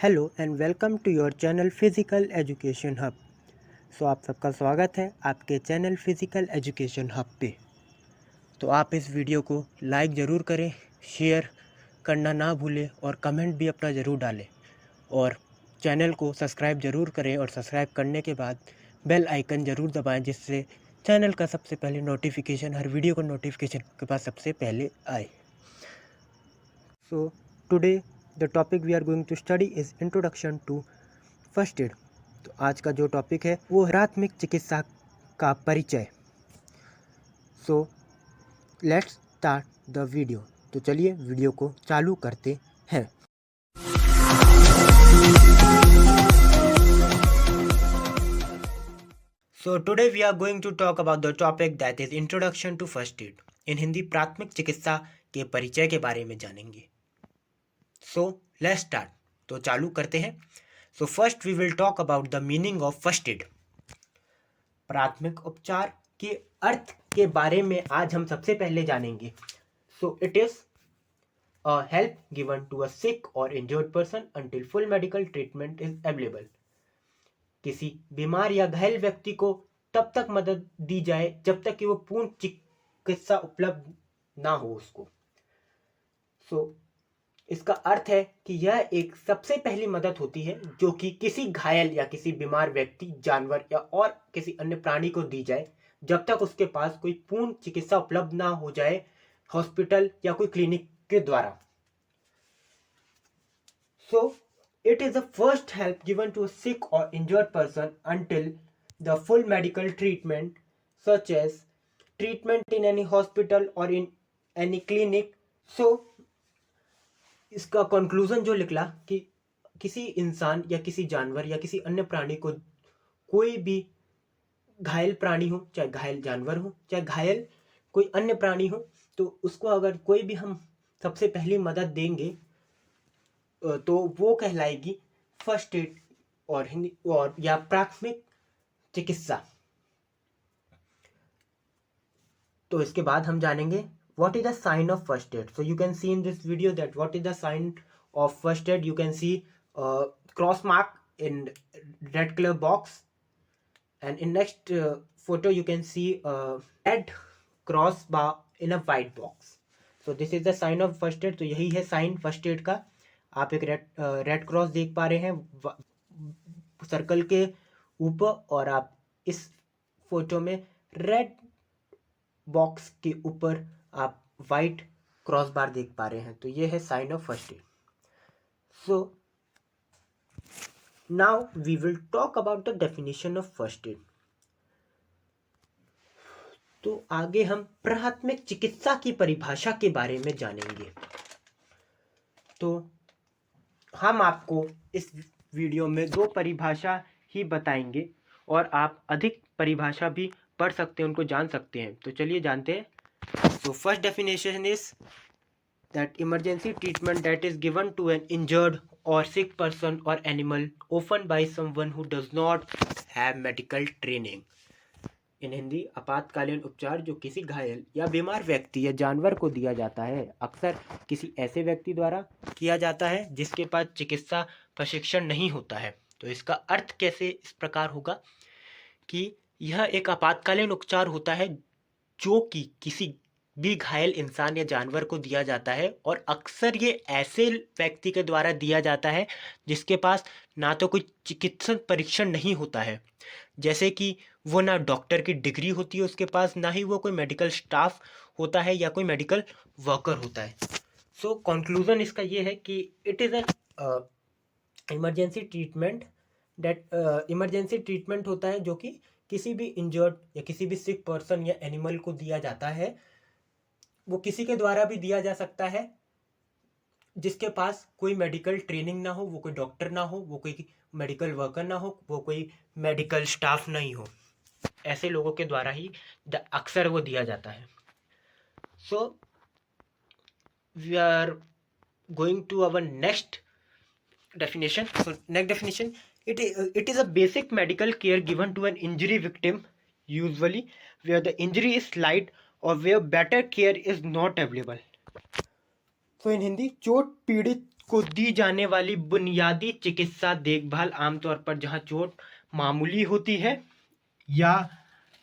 Hello and welcome to your channel physical education hub. आप सबका स्वागत है आपके चैनल फिज़िकल एजुकेशन हब पे। तो आप इस वीडियो को लाइक ज़रूर करें, शेयर करना ना भूलें और कमेंट भी अपना ज़रूर डालें और चैनल को सब्सक्राइब ज़रूर करें और सब्सक्राइब करने के बाद बेल आइकन ज़रूर दबाएं, जिससे चैनल का सबसे पहले नोटिफिकेशन, हर वीडियो का नोटिफिकेशन के पास सबसे पहले आए। Today the topic we are going to study is introduction to first aid. तो आज का जो टॉपिक है वो है प्राथमिक चिकित्सा का परिचय। Let's start the video. तो चलिए वीडियो को चालू करते हैं। Today we are going to talk about the topic that is introduction to first aid. In Hindi प्राथमिक चिकित्सा के परिचय के बारे में जानेंगे। Let's start. तो चालू करते हैं। First we will talk about the meaning of first aid. प्राथमिक उपचार के अर्थ के बारे में आज हम सबसे पहले जानेंगे। It is a help given to a sick और injured person until full medical treatment is available. किसी बीमार या घायल व्यक्ति को तब तक मदद दी जाए जब तक कि वो पूर्ण चिकित्सा उपलब्ध ना हो उसको। इसका अर्थ है कि यह एक सबसे पहली मदद होती है जो कि किसी घायल या किसी बीमार व्यक्ति, जानवर या और किसी अन्य प्राणी को दी जाए जब तक उसके पास कोई पूर्ण चिकित्सा उपलब्ध ना हो जाए हॉस्पिटल या कोई क्लिनिक के द्वारा। It is the first help given to a sick or injured person until the full medical treatment, such as treatment in any hospital or in any clinic. इसका कंक्लूजन जो निकला कि किसी इंसान या किसी जानवर या किसी अन्य प्राणी को, कोई भी घायल प्राणी हो, चाहे घायल जानवर हो, चाहे घायल कोई अन्य प्राणी हो, तो उसको अगर कोई भी हम सबसे पहली मदद देंगे तो वो कहलाएगी फर्स्ट एड और या प्राथमिक चिकित्सा। तो इसके बाद हम जानेंगे what is the sign of first aid. So you can see in this video that what is the sign of first aid. You can see cross mark in red color box, and in next photo you can see red cross bar in a white box. So this is the sign of first aid. तो यही है sign first aid का। आप एक red cross देख पा रहे हैं सर्कल के ऊपर, और आप इस फोटो में रेड बॉक्स के ऊपर आप वाइट क्रॉस बार देख पा रहे हैं। तो ये है sign of first aid. Now we will talk about the definition of first aid. तो आगे हम प्राथमिक चिकित्सा की परिभाषा के बारे में जानेंगे। तो हम आपको इस वीडियो में 2 परिभाषा ही बताएंगे और आप अधिक परिभाषा भी पढ़ सकते हैं, उनको जान सकते हैं। तो चलिए जानते हैं। First definition is that emergency treatment that is given to an injured और सिक पर्सन और animal often by someone who does not have medical training. In Hindi, आपातकालीन उपचार जो किसी घायल या बीमार व्यक्ति या जानवर को दिया जाता है, अक्सर किसी ऐसे व्यक्ति द्वारा किया जाता है जिसके पास चिकित्सा प्रशिक्षण नहीं होता है। तो इसका अर्थ कैसे इस प्रकार होगा कि यह एक आपातकालीन उपचार होता है जो कि किसी भी घायल इंसान या जानवर को दिया जाता है, और अक्सर ये ऐसे व्यक्ति के द्वारा दिया जाता है जिसके पास ना तो कोई चिकित्सक परीक्षण नहीं होता है, जैसे कि वो ना डॉक्टर की डिग्री होती है उसके पास, ना ही वो कोई मेडिकल स्टाफ होता है या कोई मेडिकल वर्कर होता है। कंक्लूजन इसका ये है कि it is an emergency treatment that emergency treatment होता है जो कि किसी भी इंजर्ड या किसी भी सिक पर्सन या एनिमल को दिया जाता है। वो किसी के द्वारा भी दिया जा सकता है जिसके पास कोई मेडिकल ट्रेनिंग ना हो, वो कोई डॉक्टर ना हो, वो कोई मेडिकल वर्कर ना हो, वो कोई मेडिकल स्टाफ नहीं हो। ऐसे लोगों के द्वारा ही अक्सर वो दिया जाता है। We are going to our next definition. Next definition, it is a basic medical care given to an injury victim, usually where the injury is slight or where better care is not available. इन हिंदी, चोट पीड़ित को दी जाने वाली बुनियादी चिकित्सा देखभाल आमतौर पर जहां चोट मामूली होती है या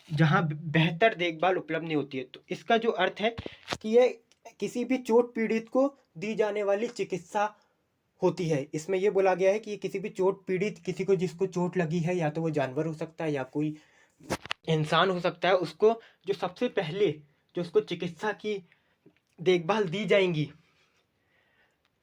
जहां बेहतर देखभाल उपलब्ध नहीं होती है। तो इसका जो अर्थ है कि ये किसी भी चोट पीड़ित को दी जाने वाली चिकित्सा होती है। इसमें यह बोला गया है कि किसी भी चोट पीड़ित, किसी को जिसको चोट लगी है, या तो वो जानवर हो सकता है या कोई इंसान हो सकता है, उसको जो सबसे पहले जो उसको चिकित्सा की देखभाल दी जाएंगी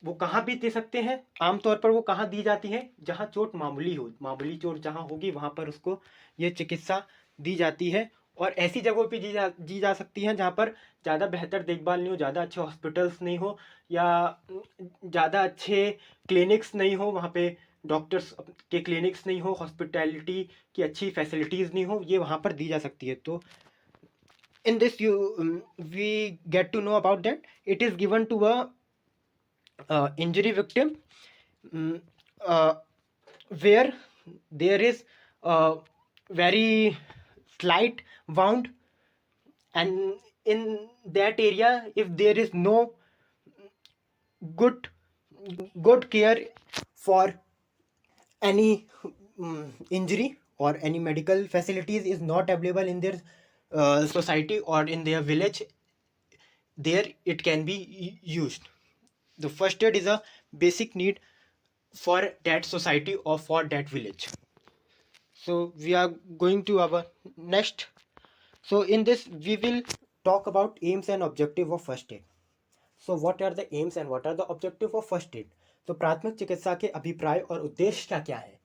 वो कहाँ भी दे सकते हैं। आमतौर पर वो कहाँ दी जाती है, जहाँ चोट मामूली हो, मामूली चोट जहाँ होगी वहाँ पर उसको ये चिकित्सा दी जाती है। और ऐसी जगहों पे दी जा सकती है जहाँ पर ज़्यादा बेहतर देखभाल नहीं हो, ज़्यादा अच्छे हॉस्पिटल्स नहीं हो, या ज़्यादा अच्छे क्लिनिक्स नहीं हो, वहाँ पे डॉक्टर्स के क्लिनिक्स नहीं हो, हॉस्पिटैलिटी की अच्छी फैसिलिटीज़ नहीं हो, ये वहाँ पर दी जा सकती है। तो in this we get to know about that it is given to a injury victim, mm, uh, where there is a very slight wound, and in that area if there is no good good care for any injury, or any medical facilities is not available in their society or in their village, there it can be used. The first aid is a basic need for that society or for that village. So we are going to our next. So in this we will talk about aims and objective of first aid. So what are the aims and what are the objective of first aid? तो प्राथमिक चिकित्सा के अभिप्राय और उद्देश्य क्या क्या है?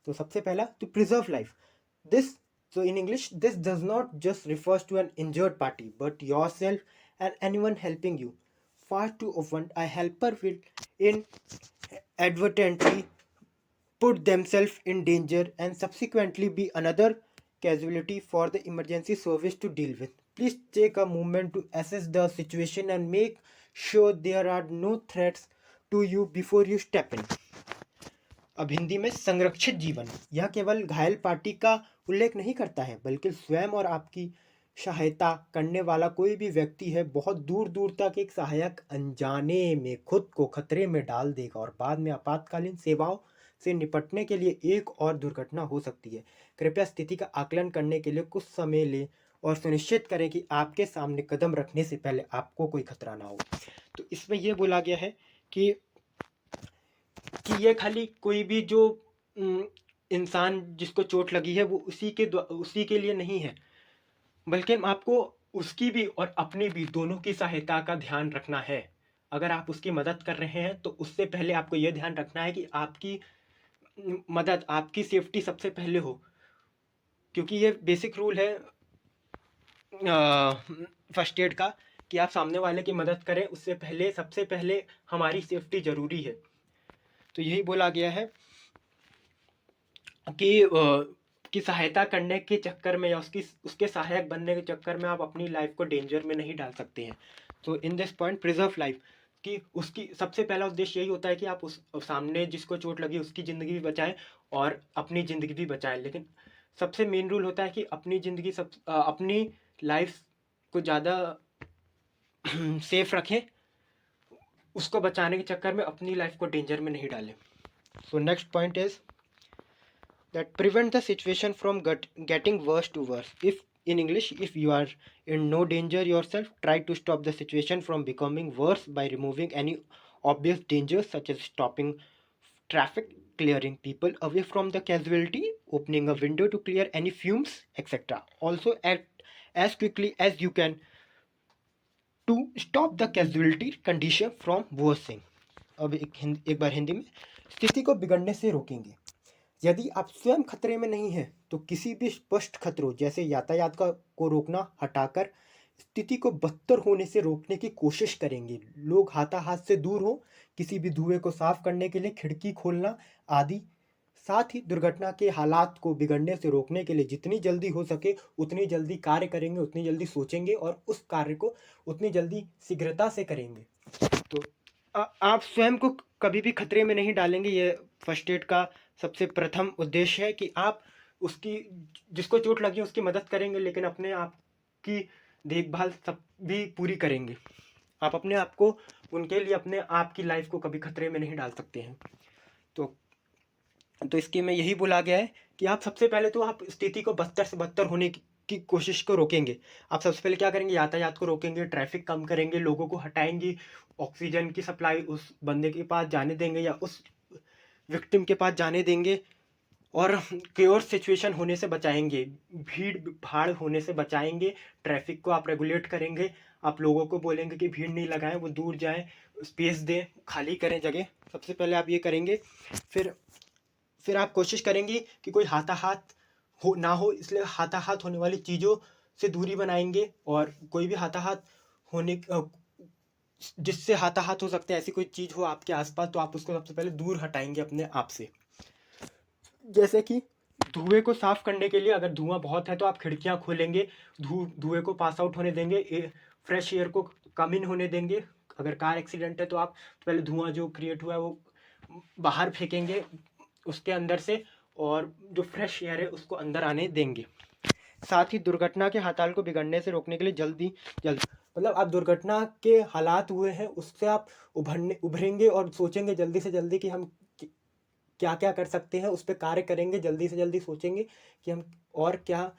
तो सबसे पहला, to preserve life. This, so in English, this does not just refers to an injured party but yourself and anyone helping you. Far too often a helper will inadvertently put themselves in danger and subsequently be another casualty for the emergency service to deal with. Please take a moment to assess the situation and make sure there are no threats to you before you step in. अब हिंदी में, संरक्षित जीवन यह केवल घायल party का उल्लेख नहीं करता है, बल्कि स्वयं और आपकी सहायता करने वाला कोई भी व्यक्ति है बहुत दूर दूर तक एक सहायक अनजाने में खुद को खतरे में डाल देगा और बाद में आपातकालीन सेवाओं से निपटने के लिए एक और दुर्घटना हो सकती है। कृपया स्थिति का आकलन करने के लिए कुछ समय लें और सुनिश्चित करें कि आपके सामने कदम रखने से पहले आपको कोई खतरा ना हो। तो इसमें यह बोला गया है कि ये खाली कोई भी जो इंसान जिसको चोट लगी है वो उसी के लिए नहीं है, बल्कि आपको उसकी भी और अपनी भी दोनों की सहायता का ध्यान रखना है। अगर आप उसकी मदद कर रहे हैं तो उससे पहले आपको यह ध्यान रखना है कि आपकी मदद, आपकी सेफ्टी सबसे पहले हो, क्योंकि ये बेसिक रूल है फर्स्ट एड का कि आप सामने वाले की मदद करें उससे पहले, सबसे पहले हमारी सेफ्टी ज़रूरी है। तो यही बोला गया है कि सहायता करने के चक्कर में या उसके सहायक बनने के चक्कर में आप अपनी लाइफ को डेंजर में नहीं डाल सकते हैं। तो in this point preserve life, कि उसकी सबसे पहला उद्देश्य यही होता है कि आप उस सामने जिसको चोट लगी उसकी ज़िंदगी भी बचाएं और अपनी ज़िंदगी भी बचाएं। लेकिन सबसे मेन रूल होता है कि अपनी ज़िंदगी अपनी लाइफ को ज़्यादा सेफ रखें, उसको बचाने के चक्कर में अपनी लाइफ को डेंजर में नहीं डालें। So next point is that prevent the situation from getting worse to worse. If in English, if you are in no danger yourself, try to stop the situation from becoming worse by removing any obvious dangers such as stopping traffic, clearing people away from the casualty, opening a window to clear any fumes, etc. Also act as quickly as you can to stop the casualty condition from worsening. अब एक बार हिंदी में, स्थिति को बिगड़ने से रोकेंगे। यदि आप स्वयं खतरे में नहीं हैं तो किसी भी स्पष्ट खतरों जैसे यातायात को रोकना हटाकर स्थिति को बदतर होने से रोकने की कोशिश करेंगे। लोग हाथाहाथ से दूर हो, किसी भी धुएं को साफ करने के लिए खिड़की खोलना आदि। साथ ही दुर्घटना के हालात को बिगड़ने से रोकने के लिए जितनी जल्दी हो सके उतनी जल्दी कार्य करेंगे, उतनी जल्दी सोचेंगे और उस कार्य को उतनी जल्दी शीघ्रता से करेंगे। तो आप स्वयं को कभी भी खतरे में नहीं डालेंगे। ये फर्स्ट एड का सबसे प्रथम उद्देश्य है कि आप उसकी, जिसको चोट लगी उसकी मदद करेंगे लेकिन अपने आप की देखभाल सब भी पूरी करेंगे। आप अपने आप को उनके लिए अपने आप की लाइफ को कभी खतरे में नहीं डाल सकते हैं। तो इसके में यही बोला गया है कि आप सबसे पहले तो आप स्थिति को बदतर से बदतर होने की कोशिश को रोकेंगे। आप सबसे पहले क्या करेंगे, यातायात को रोकेंगे, ट्रैफिक कम करेंगे, लोगों को हटाएंगे, ऑक्सीजन की सप्लाई उस बंदे के पास जाने देंगे या उस विक्टिम के पास जाने देंगे, और केओस सिचुएशन होने से बचाएंगे, भीड़ भाड़ होने से बचाएंगे। ट्रैफिक को आप रेगुलेट करेंगे, आप लोगों को बोलेंगे कि भीड़ नहीं लगाएं, वो दूर जाएं, स्पेस दें, खाली करें जगह। सबसे पहले आप ये करेंगे। फिर आप कोशिश करेंगे कि कोई हाथाहाथ हो ना हो, इसलिए हाथाहाथ होने वाली चीज़ों से दूरी बनाएंगे, और कोई भी हाथाहाथ होने जिससे हाथाहाथ हो सकते हैं ऐसी कोई चीज़ हो आपके आसपास, तो आप उसको सबसे पहले दूर हटाएंगे अपने आप से। जैसे कि धुएं को साफ करने के लिए, अगर धुआं बहुत है तो आप खिड़कियां खोलेंगे, धुएं को पास आउट होने देंगे, फ्रेश एयर को कम इन होने देंगे। अगर कार एक्सीडेंट है तो आप पहले धुआं जो क्रिएट हुआ है वो बाहर फेंकेंगे उसके अंदर से, और जो फ्रेश एयर है उसको अंदर आने देंगे। साथ ही दुर्घटना के हालात को बिगड़ने से रोकने के लिए जल्द मतलब आप दुर्घटना के हालात हुए हैं उससे आप उभरेंगे और सोचेंगे जल्दी से जल्दी कि हम क्या क्या कर सकते हैं, उस पर कार्य करेंगे, जल्दी से जल्दी सोचेंगे कि हम और क्या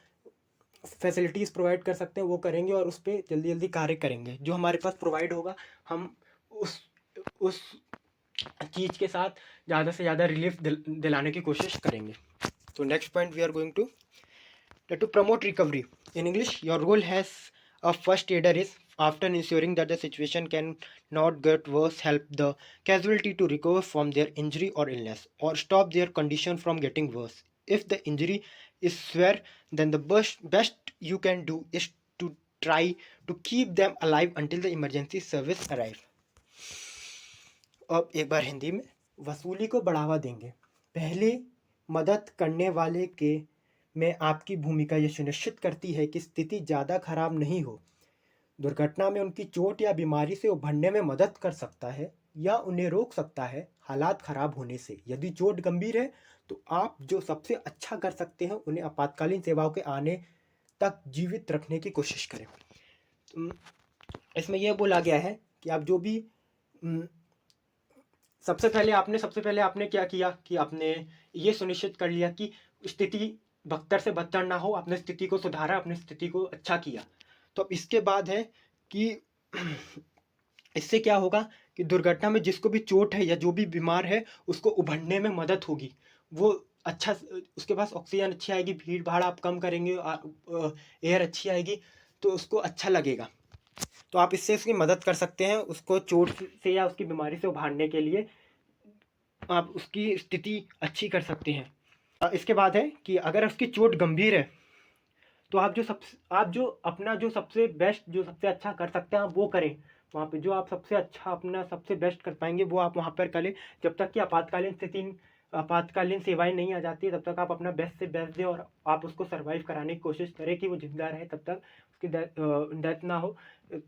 फैसिलिटीज़ प्रोवाइड कर सकते हैं वो करेंगे, और उस पर जल्दी जल्दी कार्य करेंगे। जो हमारे पास प्रोवाइड होगा हम उस चीज़ के साथ ज़्यादा से ज़्यादा रिलीफ दिलाने की कोशिश करेंगे। तो next point we are going to promote recovery. In English, your role as a first aider is, after ensuring that the situation can not get worse, help the casualty to recover from their injury or illness, or stop their condition from getting worse. If the injury is severe, then the best you can do is to try to keep them alive until the emergency service arrive. अब एक बार हिंदी में, वसूली को बढ़ावा देंगे। पहले मदद करने वाले के में आपकी भूमिका ये सुनिश्चित करती है कि स्थिति ज़्यादा खराब नहीं हो। दुर्घटना में उनकी चोट या बीमारी से उभरने में मदद कर सकता है या उन्हें रोक सकता है हालात खराब होने से। यदि चोट गंभीर है तो आप जो सबसे अच्छा कर सकते हैं उन्हें आपातकालीन सेवाओं के आने तक जीवित रखने की कोशिश करें। इसमें यह बोला गया है कि आप जो भी सबसे पहले आपने क्या किया कि आपने ये सुनिश्चित कर लिया कि स्थिति बदतर से बदतर ना हो, आपने स्थिति को सुधारा, अपनी स्थिति को अच्छा किया। तो अब इसके बाद है कि इससे क्या होगा कि दुर्घटना में जिसको भी चोट है या जो भी बीमार है उसको उभरने में मदद होगी, वो अच्छा, उसके पास ऑक्सीजन अच्छी आएगी, भीड़ भाड़ आप कम करेंगे, एयर अच्छी आएगी तो उसको अच्छा लगेगा। तो आप इससे उसकी मदद कर सकते हैं, उसको चोट से या उसकी बीमारी से उभारने के लिए आप उसकी स्थिति अच्छी कर सकते हैं। इसके बाद है कि अगर उसकी चोट गंभीर है तो आप जो अपना जो सबसे बेस्ट, जो सबसे अच्छा कर सकते हैं आप वो करें। वहाँ पे जो आप सबसे अच्छा अपना सबसे बेस्ट कर पाएंगे वो आप वहाँ पर करें। जब तक कि आपातकालीन सेवाएं नहीं आ जाती तब तक आप अपना बेस्ट से बेस्ट दें और आप उसको सर्वाइव कराने की कोशिश करें कि वो जिंदा रहे, तब तक उसकी डेथ ना हो।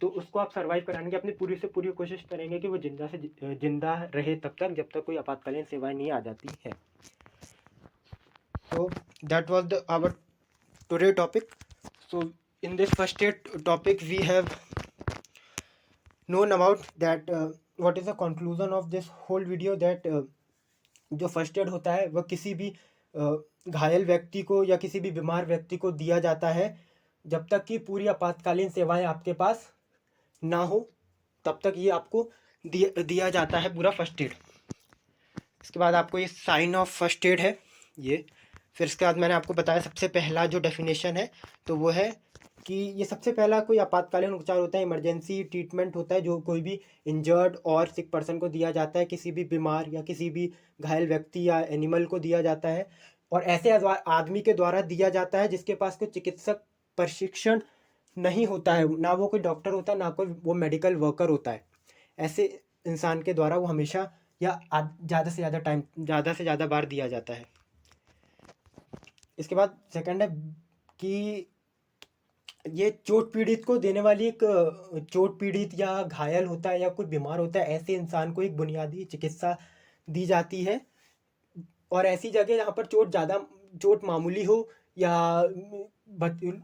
तो उसको आप सर्वाइव कराने की अपनी पूरी से पूरी कोशिश करेंगे कि वो जिंदा रहे तब तक, जब तक कोई आपातकालीन सेवाएं नहीं आ जाती है। So that was our today topic. So in this first aid topic we have known about that what is the conclusion of this whole video, that जो फर्स्ट एड होता है वह किसी भी घायल व्यक्ति को या किसी भी बीमार व्यक्ति को दिया जाता है जब तक कि पूरी आपातकालीन सेवाएं आपके पास ना हो, तब तक ये आपको दिया जाता है पूरा फर्स्ट एड। इसके बाद आपको ये साइन ऑफ फर्स्ट एड है ये। फिर इसके बाद मैंने आपको बताया सबसे पहला जो डेफिनेशन है तो वो है कि ये सबसे पहला कोई आपातकालीन उपचार होता है, इमरजेंसी ट्रीटमेंट होता है जो कोई भी इंजर्ड और सिक पर्सन को दिया जाता है, किसी भी बीमार या किसी भी घायल व्यक्ति या एनिमल को दिया जाता है, और ऐसे आदमी के द्वारा दिया जाता है जिसके पास कोई चिकित्सक प्रशिक्षण नहीं होता है, ना वो कोई डॉक्टर होता है, ना कोई वो मेडिकल वर्कर होता है। ऐसे इंसान के द्वारा वो हमेशा या ज़्यादा से ज़्यादा बार दिया जाता है। इसके बाद सेकंड है कि ये चोट पीड़ित को देने वाली एक चोट पीड़ित या घायल होता है या कोई बीमार होता है ऐसे इंसान को एक बुनियादी चिकित्सा दी जाती है, और ऐसी जगह जहाँ पर चोट मामूली हो या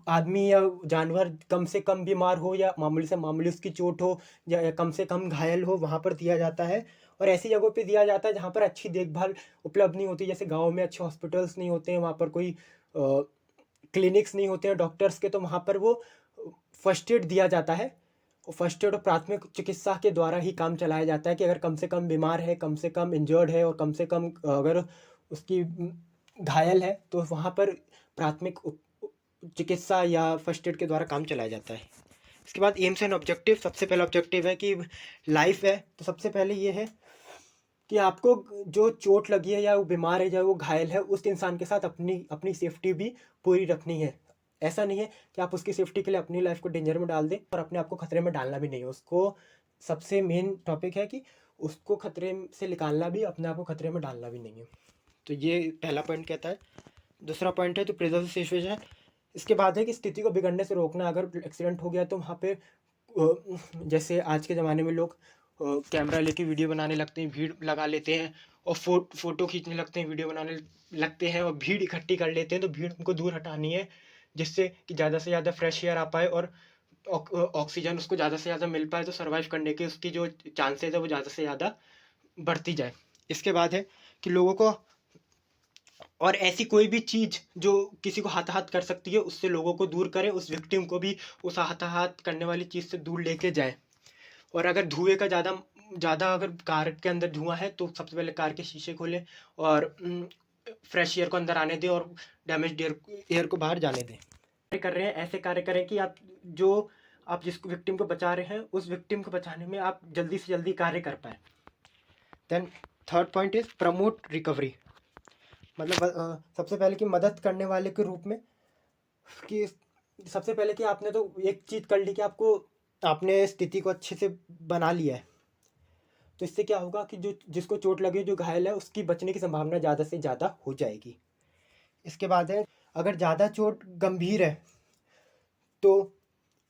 आदमी या जानवर कम से कम बीमार हो या मामूली से मामूली उसकी चोट हो या कम से कम घायल हो, वहाँ पर दिया जाता है। और ऐसी जगहों पे दिया जाता है जहाँ पर अच्छी देखभाल उपलब्ध नहीं होती, जैसे गाँव में अच्छे हॉस्पिटल्स नहीं होते हैं, वहाँ पर कोई क्लिनिक्स नहीं होते हैं डॉक्टर्स के, तो वहाँ पर वो फर्स्ट एड दिया जाता है। फर्स्ट एड और प्राथमिक चिकित्सा के द्वारा ही काम चलाया जाता है कि अगर कम से कम बीमार है, कम से कम इंजर्ड है और कम से कम अगर उसकी घायल है, तो वहाँ पर प्राथमिक चिकित्सा या फर्स्ट एड के द्वारा काम चलाया जाता है। इसके बाद एम्स एंड ऑब्जेक्टिव। सबसे पहला ऑब्जेक्टिव है कि लाइफ है, तो सबसे पहले ये है कि आपको जो चोट लगी है या वो बीमार है या वो घायल है, उस इंसान के साथ अपनी सेफ्टी भी पूरी रखनी है। ऐसा नहीं है कि आप उसकी सेफ्टी के लिए अपनी लाइफ को डेंजर में डाल दें और अपने आप को खतरे में डालना भी नहीं है। उसको सबसे मेन टॉपिक है कि उसको खतरे से निकालना भी, अपने आप को खतरे में डालना भी नहीं है। तो ये पहला पॉइंट कहता है। दूसरा पॉइंट है तो प्रिजर्व सिचुएशन। इसके बाद है कि स्थिति को बिगड़ने से रोकना। अगर एक्सीडेंट हो गया तो वहाँ पे जैसे आज के ज़माने में लोग कैमरा लेके वीडियो बनाने लगते हैं, भीड़ लगा लेते हैं और फ़ोटो खींचने लगते हैं, वीडियो बनाने लगते हैं और भीड़ इकट्ठी कर लेते हैं। तो भीड़ उनको दूर हटानी है, जिससे कि ज़्यादा से ज़्यादा फ्रेश एयर आ पाए और ऑक्सीजन उसको ज़्यादा से ज़्यादा मिल पाए, तो सर्वाइव करने के उसकी जो चांसेस है वो ज़्यादा से ज़्यादा बढ़ती जाए। इसके बाद है कि लोगों को और ऐसी कोई भी चीज़ जो किसी को हताहत कर सकती है उससे लोगों को दूर करें, उस विक्टिम को भी उस हताहत करने वाली चीज़ से दूर लेके जाएं। और अगर धुएं का ज़्यादा अगर कार के अंदर धुआं है तो सबसे पहले कार के शीशे खोलें और फ्रेश एयर को अंदर आने दें और डैमेज एयर को बाहर जाने दें। कर रहे हैं ऐसे कार्य करें कि आप जिस विक्टिम को बचा रहे हैं उस विक्टिम को बचाने में आप जल्दी से जल्दी कार्य कर पाए। Then third point is promote recovery. मतलब सबसे पहले कि मदद करने वाले के रूप में कि सबसे पहले कि आपने तो एक चीज़ कर ली कि आपने स्थिति को अच्छे से बना लिया है, तो इससे क्या होगा कि जिसको चोट लगे, जो घायल है, उसकी बचने की संभावना ज़्यादा से ज़्यादा हो जाएगी। इसके बाद है अगर ज़्यादा चोट गंभीर है तो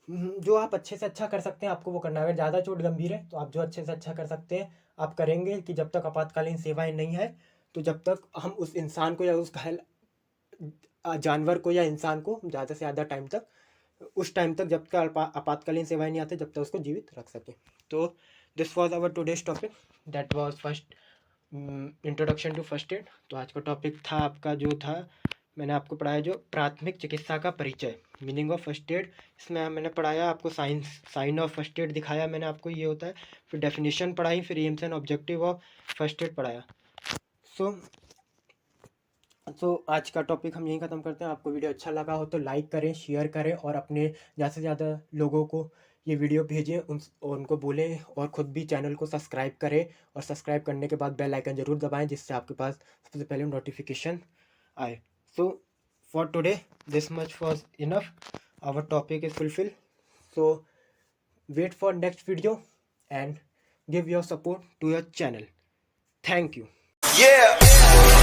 जो आप अच्छे से अच्छा कर सकते हैं आपको वो करना है। अगर ज़्यादा चोट गंभीर है तो आप जो अच्छे से अच्छा कर सकते हैं आप करेंगे कि जब तक आपातकालीन सेवाएं नहीं है, तो जब तक हम उस इंसान को या उस घायल जानवर को या इंसान को ज़्यादा से ज़्यादा टाइम तक, उस टाइम तक जब तक आपातकालीन सेवाएं नहीं आती, जब तक उसको जीवित रख सकें। तो this was our today's topic, that was first introduction to first aid. तो आज का टॉपिक था आपका जो था, मैंने आपको पढ़ाया जो प्राथमिक चिकित्सा का परिचय, मीनिंग ऑफ फर्स्ट एड। इसमें मैंने पढ़ाया आपको साइन ऑफ फर्स्ट एड दिखाया मैंने आपको, ये होता है। फिर डेफिनेशन पढ़ाई, फिर AIIMS and objective of first add पढ़ाया। सो आज का टॉपिक हम यहीं ख़त्म करते हैं। आपको वीडियो अच्छा लगा हो तो लाइक करें, शेयर करें और अपने ज़्यादा से ज़्यादा लोगों को ये वीडियो भेजें, उनको बोलें और ख़ुद भी चैनल को सब्सक्राइब करें। और सब्सक्राइब करने के बाद बेल आइकन ज़रूर दबाएं, जिससे आपके पास सबसे पहले नोटिफिकेशन आए। So for today this much was enough, our topic is fulfil. So wait for next video and give your support to your channel. Thank you. Yeah.